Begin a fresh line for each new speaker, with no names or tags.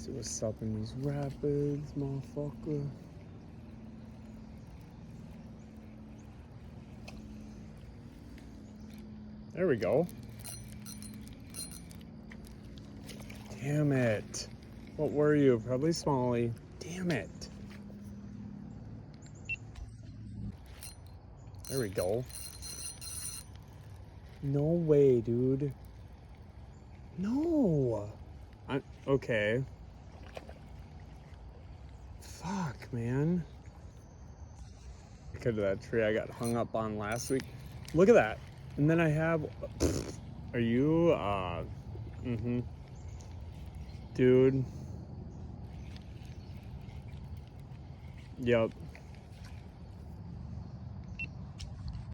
See what's up in these rapids, motherfucker. There we go. Damn it. What were you? Probably Smalley. Damn it. There we go. No way, dude. No. Okay. Fuck, man. Look at that tree I got hung up on last week. Look at that. And then I have... Are you... Dude. Yep.